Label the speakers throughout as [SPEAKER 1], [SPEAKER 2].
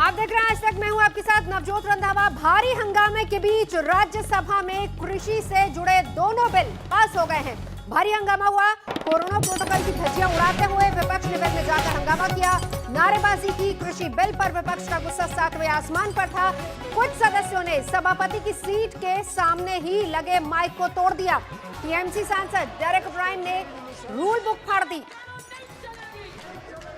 [SPEAKER 1] आप देख रहे हैं आज तक, मैं हूं आपके साथ नवजोत रंधावा। भारी हंगामे के बीच राज्यसभा में कृषि से जुड़े दोनों बिल पास हो गए हैं। भारी हंगामा हुआ। कोरोना प्रोटोकॉल की धज्जियां उड़ाते हुए विपक्ष ने वेल में जाकर हंगामा किया, नारेबाजी की। कृषि बिल पर विपक्ष का गुस्सा सातवें आसमान पर था। कुछ सदस्यों ने सभापति की सीट के सामने ही लगे माइक को तोड़ दिया। टीएमसी सांसद डेरेक ओब्रायन ने रूल बुक फाड़ दी।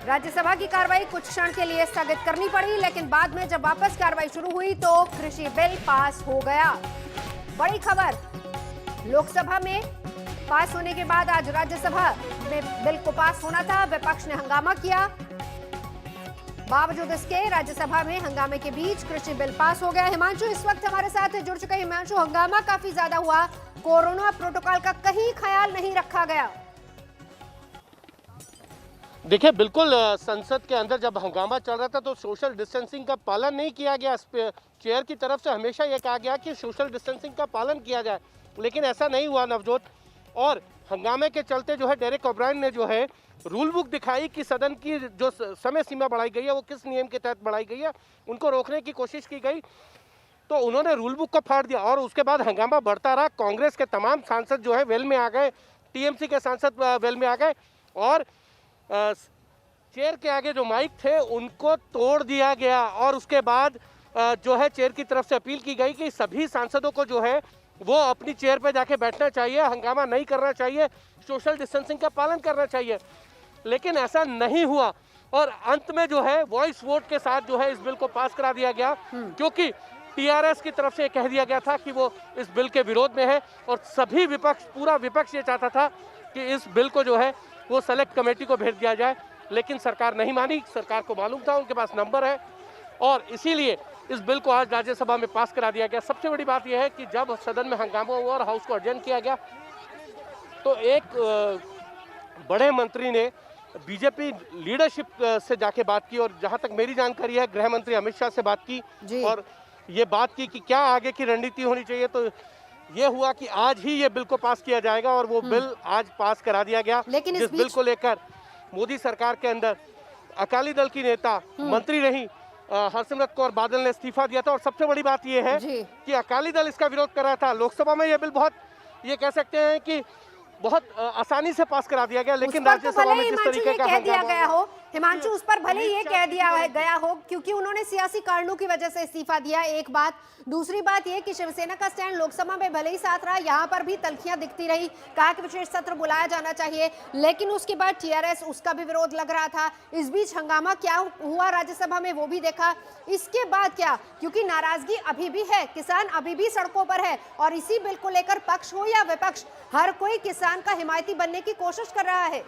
[SPEAKER 1] राज्यसभा की कार्रवाई कुछ क्षण के लिए स्थगित करनी पड़ी, लेकिन बाद में जब वापस कार्रवाई शुरू हुई तो कृषि बिल पास हो गया। बड़ी खबर, लोकसभा में पास होने के बाद आज राज्यसभा में बिल को पास होना था। विपक्ष ने हंगामा किया, बावजूद इसके राज्यसभा में हंगामे के बीच कृषि बिल पास हो गया। हिमांशु इस वक्त हमारे साथ जुड़ चुके हैं। हिमांशु, हंगामा काफी ज्यादा हुआ, कोरोना प्रोटोकॉल का कहीं ख्याल नहीं रखा गया।
[SPEAKER 2] देखिए, बिल्कुल संसद के अंदर जब हंगामा चल रहा था तो सोशल डिस्टेंसिंग का पालन नहीं किया गया। चेयर की तरफ से हमेशा ये कहा गया कि सोशल डिस्टेंसिंग का पालन किया जाए, लेकिन ऐसा नहीं हुआ नवजोत। और हंगामे के चलते जो है डेरेक ओब्रायन ने जो है रूल बुक दिखाई कि सदन की जो समय सीमा बढ़ाई गई है वो किस नियम के तहत बढ़ाई गई है, उनको रोकने की कोशिश की गई, तो उन्होंने रूल बुक को फाड़ दिया। और उसके बाद हंगामा बढ़ता रहा। कांग्रेस के तमाम सांसद जो है वेल में आ गए, टीएमसी के सांसद वेल में आ गए और चेयर के आगे जो माइक थे उनको तोड़ दिया गया। और उसके बाद जो है चेयर की तरफ से अपील की गई कि सभी सांसदों को जो है वो अपनी चेयर पे जाके बैठना चाहिए, हंगामा नहीं करना चाहिए, सोशल डिस्टेंसिंग का पालन करना चाहिए, लेकिन ऐसा नहीं हुआ। और अंत में जो है वॉइस वोट के साथ जो है इस बिल को पास करा दिया गया, क्योंकि टीआरएस की तरफ से कह दिया गया था कि वो इस बिल के विरोध में है और सभी विपक्ष, पूरा विपक्ष ये चाहता था कि इस बिल को जो है वो सेलेक्ट कमेटी को भेज दिया जाए, लेकिन सरकार नहीं मानी। सरकार को मालूम था, उनके पास नंबर है, और इसीलिए इस बिल को आज राज्यसभा में पास करा दिया गया। सबसे बड़ी बात यह है कि जब सदन में हंगामा हुआ और हाउस को अडजर्न किया गया तो एक बड़े मंत्री ने बीजेपी लीडरशिप से जाके बात की, और जहां तक मेरी जानकारी है गृह मंत्री अमित शाह से बात की और ये बात की कि क्या आगे की रणनीति होनी चाहिए। तो ये हुआ कि आज ही ये बिल को पास किया जाएगा और वो बिल आज पास करा दिया गया।
[SPEAKER 1] लेकिन
[SPEAKER 2] जिस बिल को लेकर मोदी सरकार के अंदर अकाली दल की नेता मंत्री रही हरसिमरत कौर बादल ने इस्तीफा दिया था। और सबसे बड़ी बात यह है कि अकाली दल इसका विरोध कर रहा था। लोकसभा में यह बिल बहुत, ये कह सकते हैं कि बहुत आसानी से पास करा दिया गया, लेकिन राज्यसभा में जिस तरीके का
[SPEAKER 1] कह दिया गया हो, हिमांशु, उस पर भले ये कह दिया गया हो क्योंकि उन्होंने सियासी कारणों की वजह से इस्तीफा दिया, एक बात। दूसरी बात ये कि शिवसेना का स्टैंड लोकसभा में भले ही साथ रहा, यहाँ पर भी तल्खियां दिखती रही, कहा कि विशेष सत्र बुलाया जाना चाहिए, लेकिन उसके बाद टीआरएस, उसका भी विरोध लग रहा था। इस बीच हंगामा क्या हुआ राज्यसभा में वो भी देखा। इसके बाद क्या, क्योंकि नाराजगी अभी भी है, किसान अभी भी सड़कों पर है, और इसी बिल को लेकर पक्ष हो या विपक्ष, हर कोई किसान का हिमायती बनने की कोशिश कर रहा है।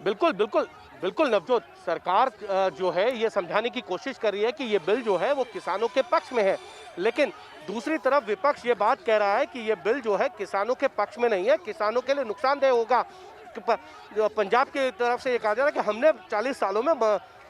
[SPEAKER 2] बिल्कुल बिल्कुल बिल्कुल नवजोत, सरकार जो है ये समझाने की कोशिश कर रही है कि ये बिल जो है वो किसानों के पक्ष में है, लेकिन दूसरी तरफ विपक्ष ये बात कह रहा है कि ये बिल जो है किसानों के पक्ष में नहीं है, किसानों के लिए नुकसानदेह होगा। पंजाब की तरफ से ये कहा जा रहा है कि हमने 40 सालों में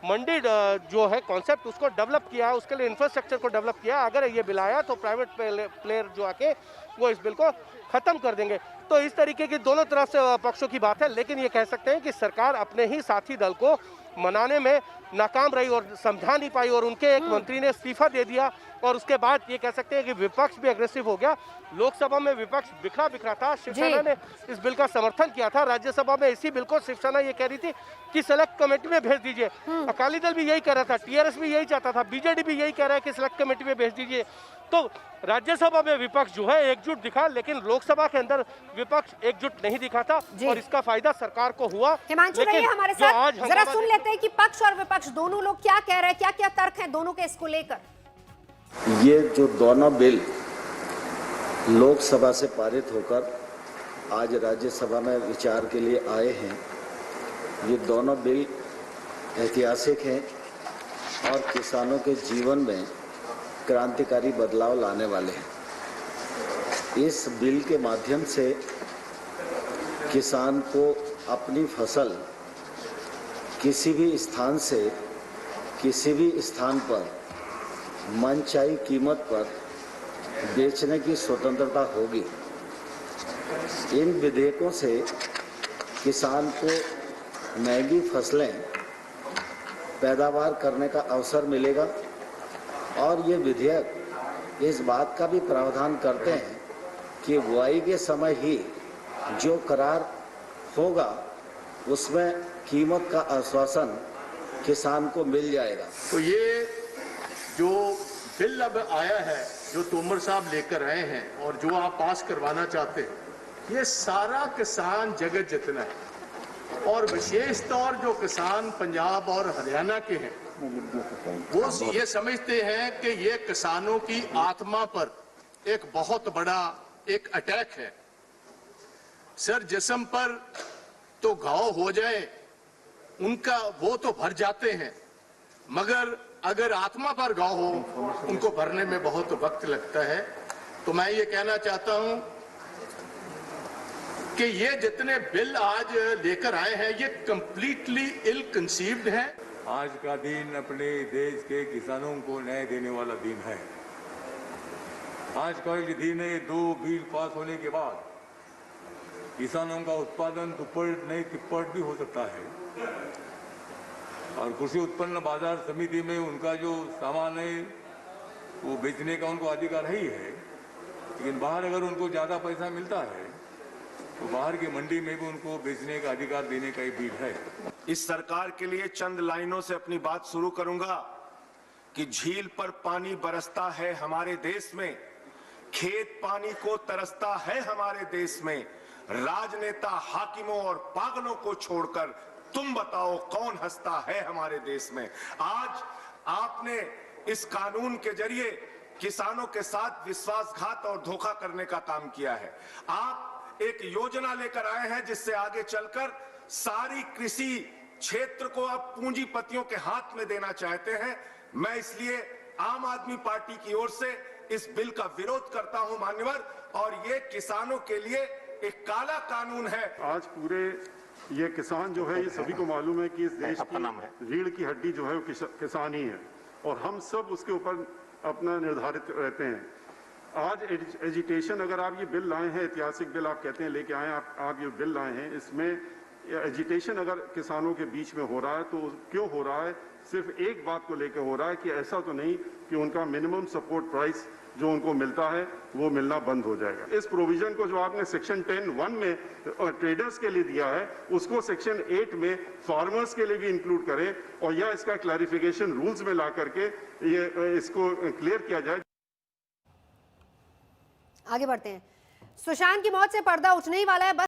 [SPEAKER 2] मंडी जो है कॉन्सेप्ट उसको डेवलप किया, उसके लिए इंफ्रास्ट्रक्चर को डेवलप किया, अगर ये बिल आया तो प्राइवेट प्लेयर जो आके वो इस बिल को खत्म कर देंगे। तो इस तरीके की दोनों तरफ से पक्षों की बात है, लेकिन ये कह सकते हैं कि सरकार अपने ही साथी दल को मनाने में नाकाम रही और समझा नहीं पाई, और उनके एक मंत्री ने इस्तीफा दे दिया। और उसके बाद ये कह सकते हैं कि विपक्ष भी अग्रेसिव हो गया। लोकसभा में विपक्ष बिखरा बिखरा था, शिवसेना ने इस बिल का समर्थन किया था। राज्यसभा में इसी बिल को शिवसेना ये कह रही थी कि सेलेक्ट कमेटी में भेज दीजिए। अकाली दल भी यही कह रहा था, टीआरएस भी यही चाहता था, बीजेडी भी यही कह रहा है कि सेलेक्ट कमेटी में भेज दीजिए। तो राज्यसभा में विपक्ष जो है एकजुट दिखा, लेकिन लोकसभा के अंदर विपक्ष एकजुट नहीं दिखा था, और इसका फायदा सरकार को हुआ।
[SPEAKER 1] हिमांशु रहिए हमारे साथ, जरा सुन लेते हैं कि पक्ष और विपक्ष दोनों लोग क्या कह रहे हैं, क्या क्या तर्क हैं दोनों के इसको लेकर।
[SPEAKER 3] ये जो दोनों बिल लोकसभा से पारित होकर आज राज्यसभा में विचार के लिए आए हैं, ये दोनों बिल ऐतिहासिक हैं और किसानों के जीवन में क्रांतिकारी बदलाव लाने वाले हैं। इस बिल के माध्यम से किसान को अपनी फसल किसी भी स्थान से किसी भी स्थान पर मनचाही कीमत पर बेचने की स्वतंत्रता होगी। इन विधेयकों से किसान को महंगी फसलें पैदावार करने का अवसर मिलेगा। और ये विधेयक इस बात का भी प्रावधान करते हैं कि बुआई के समय ही जो करार होगा उसमें कीमत का आश्वासन किसान को मिल जाएगा।
[SPEAKER 4] तो ये जो बिल अब आया है, जो तोमर साहब लेकर आए हैं और जो आप पास करवाना चाहते हैं, ये सारा किसान जगत जितना है और विशेष तौर जो किसान पंजाब और हरियाणा के हैं वो ये समझते हैं कि ये किसानों की आत्मा पर एक बहुत बड़ा एक अटैक है। सर, जिस्म पर तो घाव हो जाए उनका वो तो भर जाते हैं, मगर अगर आत्मा पर घाव हो उनको भरने में बहुत वक्त लगता है। तो मैं ये कहना चाहता हूं कि ये जितने बिल आज लेकर आए हैं ये कंप्लीटली इल कंसीव्ड है।
[SPEAKER 5] आज का दिन अपने देश के किसानों को न्याय देने वाला दिन है। आज का ये दिन है, 2 बिल पास होने के बाद किसानों का उत्पादन दुप्पट नहीं तिप्पट भी हो सकता है और कृषि उत्पन्न बाजार समिति में उनका जो सामान है वो बेचने का उनको अधिकार ही है। लेकिन बाहर अगर उनको ज्यादा पैसा मिलता है तो बाहर की मंडी में भी उनको बेचने का अधिकार देने का ही बिल है।
[SPEAKER 6] इस सरकार के लिए चंद लाइनों से अपनी बात शुरू करूंगा कि झील पर पानी बरसता है हमारे देश में, खेत पानी को तरसता है हमारे देश में। राजनेता हाकिमों और पागलों को छोड़कर तुम बताओ कौन हंसता है हमारे देश में। आज आपने इस कानून के जरिए किसानों के साथ विश्वासघात और धोखा करने का काम किया है। आप एक योजना लेकर आए हैं जिससे आगे चलकर सारी कृषि क्षेत्र को आप पूंजीपतियों के हाथ में देना चाहते हैं। मैं इसलिए आम आदमी पार्टी की ओर से इस बिल का विरोध करता हूं मान्यवर, और ये किसानों के लिए एक काला कानून है।
[SPEAKER 7] आज पूरे ये किसान जो है, ये सभी को मालूम है कि इस देश की रीढ़ की हड्डी जो है वो किसान ही है और हम सब उसके ऊपर अपना निर्धारित रहते हैं। आज एजिटेशन, अगर आप ये बिल लाए हैं, ऐतिहासिक बिल आप कहते हैं लेके आए, आप ये बिल लाए हैं, इसमें एजिटेशन अगर किसानों के बीच में हो रहा है तो क्यों हो रहा है? सिर्फ एक बात को लेकर हो रहा है कि ऐसा तो नहीं कि उनका मिनिमम सपोर्ट प्राइस जो उनको मिलता है वो मिलना बंद हो जाएगा। इस प्रोविजन को जो आपने सेक्शन 10(1) में ट्रेडर्स के लिए दिया है उसको सेक्शन 8 में फार्मर्स के लिए भी इंक्लूड करें और या इसका क्लैरिफिकेशन रूल्स में ला करके ये इसको क्लियर किया जाए।
[SPEAKER 1] आगे बढ़ते हैं। सुशांत की मौत से पर्दा उठने ही वाला है।